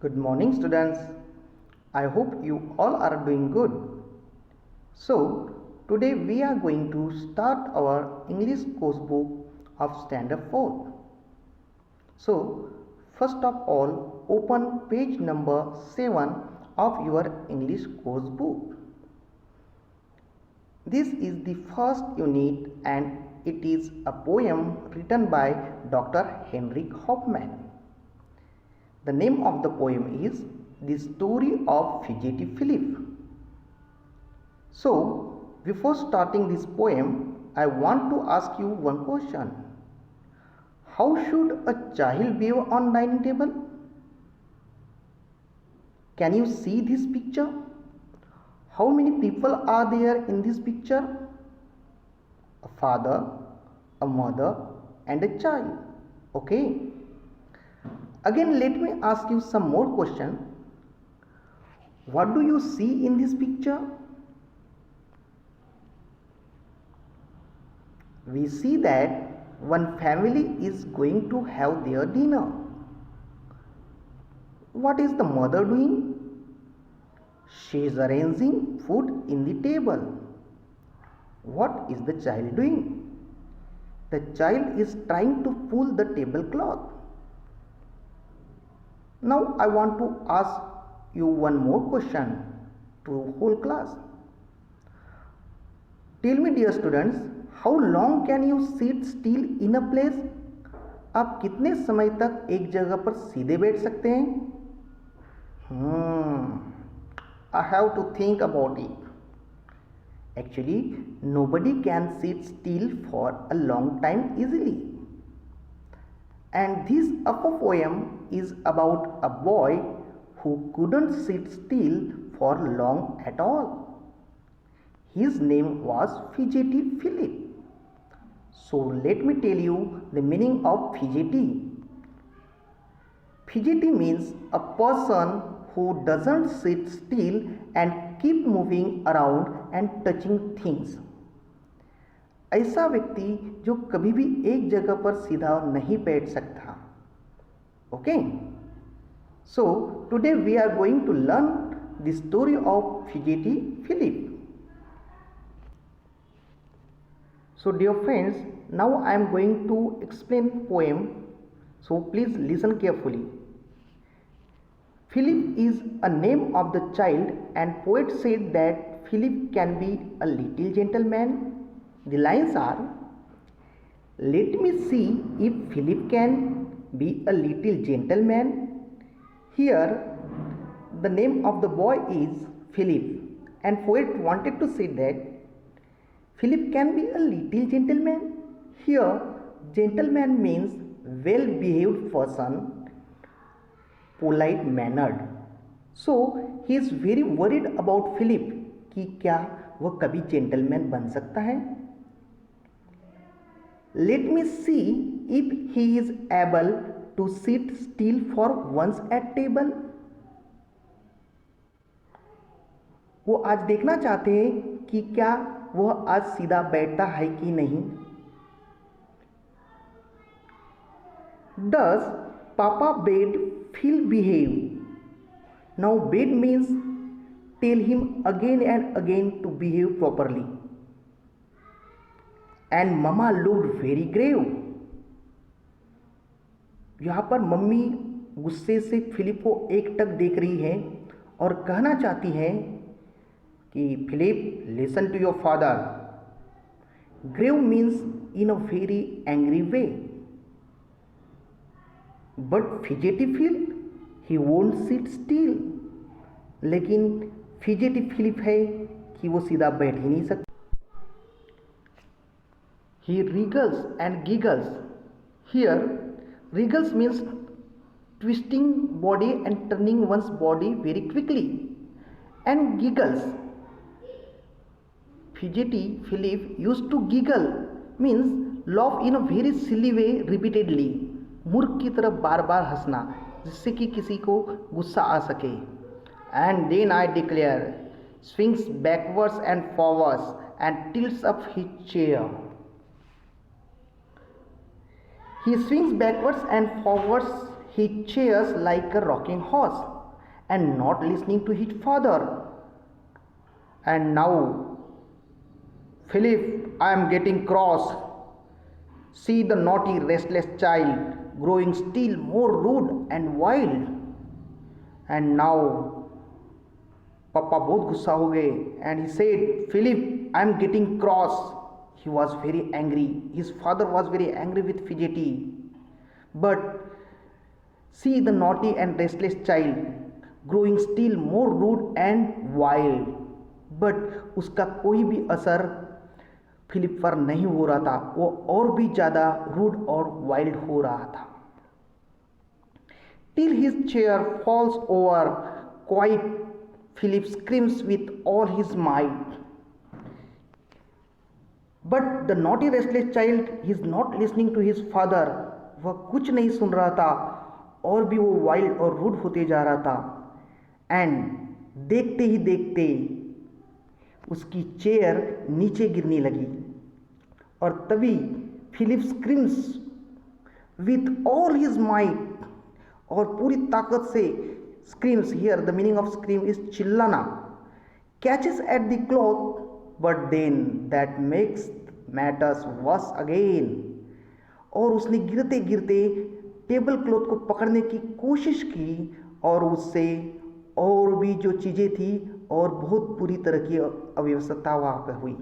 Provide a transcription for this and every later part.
Good morning, students. I hope you all are doing good. So, today we are going to start our English course book of Standard 4. So, first of all, open page number 7 of your English course book. This is the first unit and it is a poem written by Dr. Henrik Hoffman. The name of the poem is The Story of Fidgety Philip. So, before starting this poem, I want to ask you one question. How should a child behave on dining table? Can you see this picture? How many people are there in this picture? A father, a mother, and a child. Okay. Again, let me ask you some more question. What do you see in this picture? We see that one family is going to have their dinner. What is the mother doing? She is arranging food in the table. What is the child doing? The child is trying to pull the tablecloth. Now I want to ask you one more question to whole class. Tell me dear students, how long can you sit still in a place? आप कितने समय तक एक जगह पर सीधे बैठ सकते हैं? I have to think about it. Actually, nobody can sit still for a long time easily. And this upper poem is about a boy who couldn't sit still for long at all. His name was Fidgety Philip. So let me tell you the meaning of fidgety. Fidgety means a person who doesn't sit still and keep moving around and touching things. ऐसा व्यक्ति जो कभी भी एक जगह पर सीधा नहीं बैठ सकता. Okay? So today we are going to learn the story of Fidgety Philip. So dear friends, now I am going to explain poem. So please listen carefully. Philip is a name of the child and poet said that Philip can be a little gentleman. The lines are, let me see if Philip can be a little gentleman. Here the name of the boy is Philip and poet wanted to say that Philip can be a little gentleman. Here gentleman means well behaved person, polite mannered. So he is very worried about Philip कि क्या वह कभी gentleman बन सकता है. Let me see if he is able to sit still for once at table. वो आज देखना चाहते हैं कि क्या वह आज सीधा बैठता है कि नहीं. Does Papa bade Phil behave? Now bade means tell him again and again to behave properly. And Mama looked very grave. यहाँ पर मम्मी गुस्से से फिलिप को एकटक देख रही है और कहना चाहती है कि Philip listen to your father. Grave means in a very angry way. But fidgety Phil he won't sit still. लेकिन फिजेटी फिलिप है कि वो सीधा बैठ ही नहीं सकता. He wriggles and giggles. Here wriggles means twisting body and turning one's body very quickly, and giggles. Fidgety Philip used to giggle means laugh in a very silly way repeatedly. मूर्ख की तरफ बार बार हंसना जिससे कि किसी को गुस्सा आ सके. And then I declare, swings backwards and forwards and tilts up his chair. He swings backwards and forwards he cheers like a rocking horse and not listening to his father. And now, Philip, I am getting cross. See the naughty, restless child growing still more rude and wild. And now, Papa बहुत गुस्सा हो गए and he said, Philip, I am getting cross. He was very angry. His father was very angry with fidgety. But see the naughty and restless child growing still more rude and wild. But उसका कोई भी असर Philip पर नहीं हो रहा था, वो और भी ज़्यादा रूड और वाइल्ड हो रहा था. Till his chair falls over, quite Philip screams with all his might. But the naughty restless child is not listening to his father. वह कुछ नहीं सुन रहा था और भी वो वाइल्ड और रूड होते जा रहा था. एंड देखते ही देखते उसकी चेयर नीचे गिरने लगी और तभी Philip screams with all his might, और पूरी ताकत से screams, here the meaning of scream is चिल्लाना, catches at the cloth, but then that makes matters worse again. और उसने गिरते गिरते टेबल क्लॉथ को पकड़ने की कोशिश की और उससे और भी जो चीज़ें थी और बहुत बुरी तरह की अव्यवस्था वहाँ पर हुई.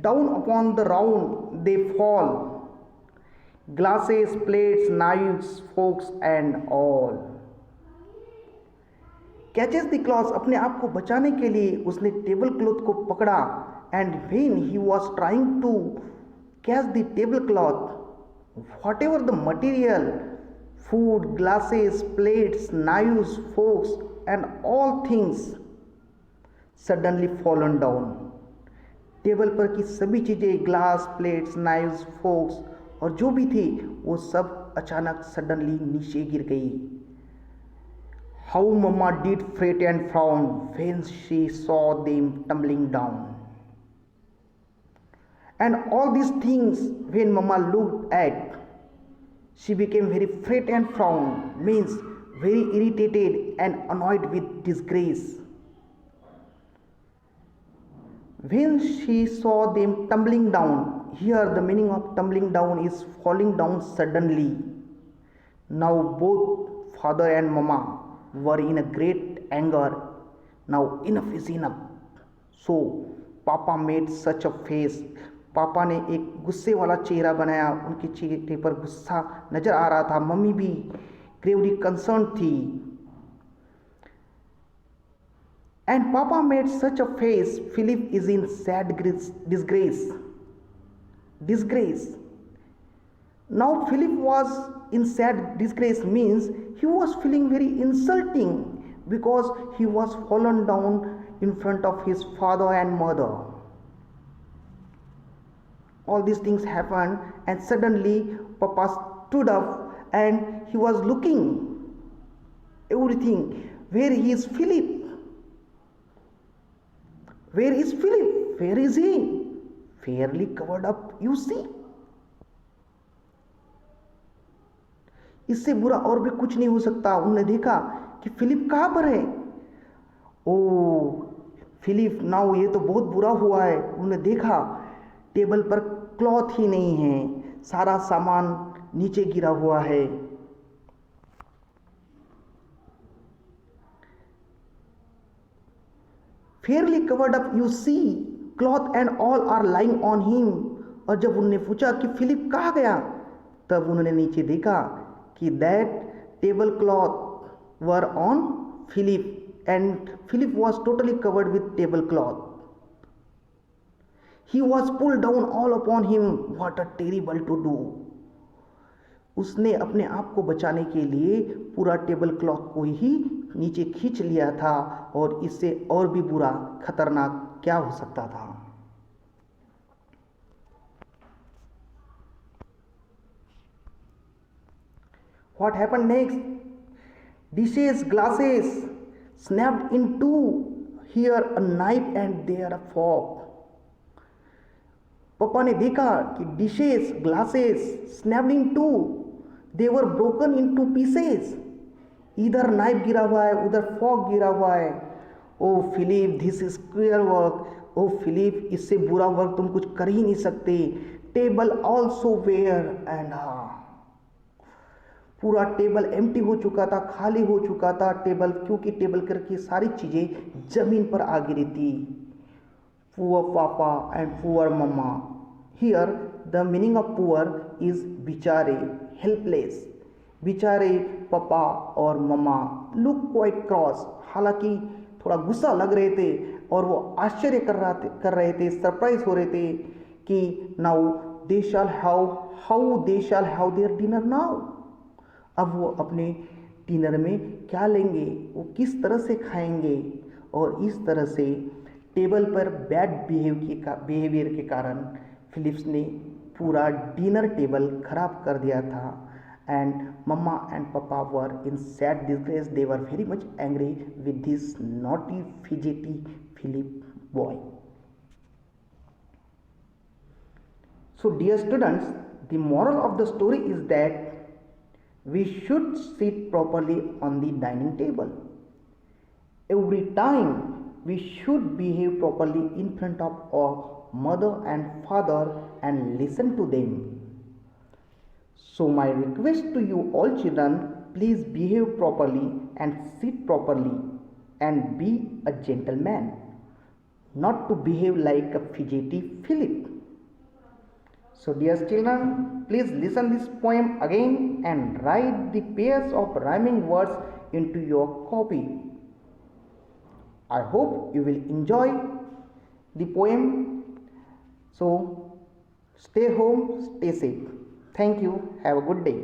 Down upon the round they fall, glasses, plates, knives, forks and all. Catches the cloth, अपने आप को बचाने के लिए उसने टेबल क्लॉथ को पकड़ा. And when he was trying to catch the table cloth, whatever the material, food, glasses, plates, knives, forks and all things suddenly fallen down. Table पर की सभी चीज़ें, ग्लास, प्लेट्स, नाइव्स, फोक्स और जो भी थी वो सब अचानक सडनली नीचे गिर गई. How Mama did fret and frown when she saw them tumbling down. And all these things, when Mama looked at, she became very fret and frown, means very irritated and annoyed with disgrace. When she saw them tumbling down, here the meaning of tumbling down is falling down suddenly. Now both father and Mama were in a great anger. Now enough is enough. So Papa made such a face. पापा ने एक गुस्से वाला चेहरा बनाया, उनके चेहरे पर गुस्सा नजर आ रहा था. मम्मी भी ग्रेवली कंसर्न थी. And Papa made such a face. Philip is in sad disgrace. Disgrace. Now Philip was in sad disgrace means he was feeling very insulting because he was fallen down in front of his father and mother. All these things happened and suddenly Papa stood up and he was looking everything. Where is Philip? Where is Philip? Where is he? Fairly covered up, you see. इससे बुरा और भी कुछ नहीं हो सकता. उन्होंने देखा कि फिलिप कहाँ पर है. ओ फिलिप, नाउ ये तो बहुत बुरा हुआ है. उन्होंने देखा टेबल पर क्लॉथ ही नहीं है, सारा सामान नीचे गिरा हुआ है. Fairly covered up, you see, cloth and all are lying on him. और जब उन्होंने पूछा कि फिलिप कहाँ गया, तब उन्होंने नीचे देखा कि that table cloth were on Philip and Philip was totally covered with table cloth. He was pulled down all upon him. What a terrible to do. उसने अपने आप को बचाने के लिए पूरा टेबल क्लॉथ को ही नीचे खींच लिया था और इससे और भी बुरा खतरनाक क्या हो सकता था. What happened next? Dishes, glasses snapped in two. Here a knife and there a fork. पापा ने देखा कि dishes glasses snapped too, they were broken into pieces. इधर नाइफ गिरा हुआ है, उधर फॉक गिरा हुआ है। Oh Philip, this is cruel work. Oh Philip, इससे बुरा वर्क तुम कुछ कर ही नहीं सकते। टेबल ऑल्सो वेयर एंड पूरा टेबल एम्प्टी हो चुका था, खाली हो चुका था टेबल, क्योंकि टेबल करके सारी चीज़ें जमीन पर आ गिरी थी। Poor papa and poor mama. Here the meaning of poor is बिचारे, हेल्पलेस। बेचारे पापा और मम्मा लुक क्वाइट क्रॉस, हालांकि थोड़ा गुस्सा लग रहे थे और वो आश्चर्य कर रहे थे, सरप्राइज हो रहे थे कि now they shall have, how they shall have their dinner now. अब वो अपने डिनर में क्या लेंगे, वो किस तरह से खाएंगे। और इस तरह से टेबल पर बैड बिहेवियर के कारण फिलिप्स ने पूरा डिनर टेबल खराब कर दिया था। And mamma and papa were in sad disgrace, they were very much angry with this naughty fidgety Philip boy. So dear students, the moral of the story is that we should sit properly on the dining table. Every time we should behave properly in front of our mother and father and listen to them. So my request to you all children, please behave properly and sit properly and be a gentleman, not to behave like a fidgety Philip. So dear children, please listen this poem again and write the pairs of rhyming words into your copy. I hope you will enjoy the poem. So stay home, stay safe. Thank you. Have a good day.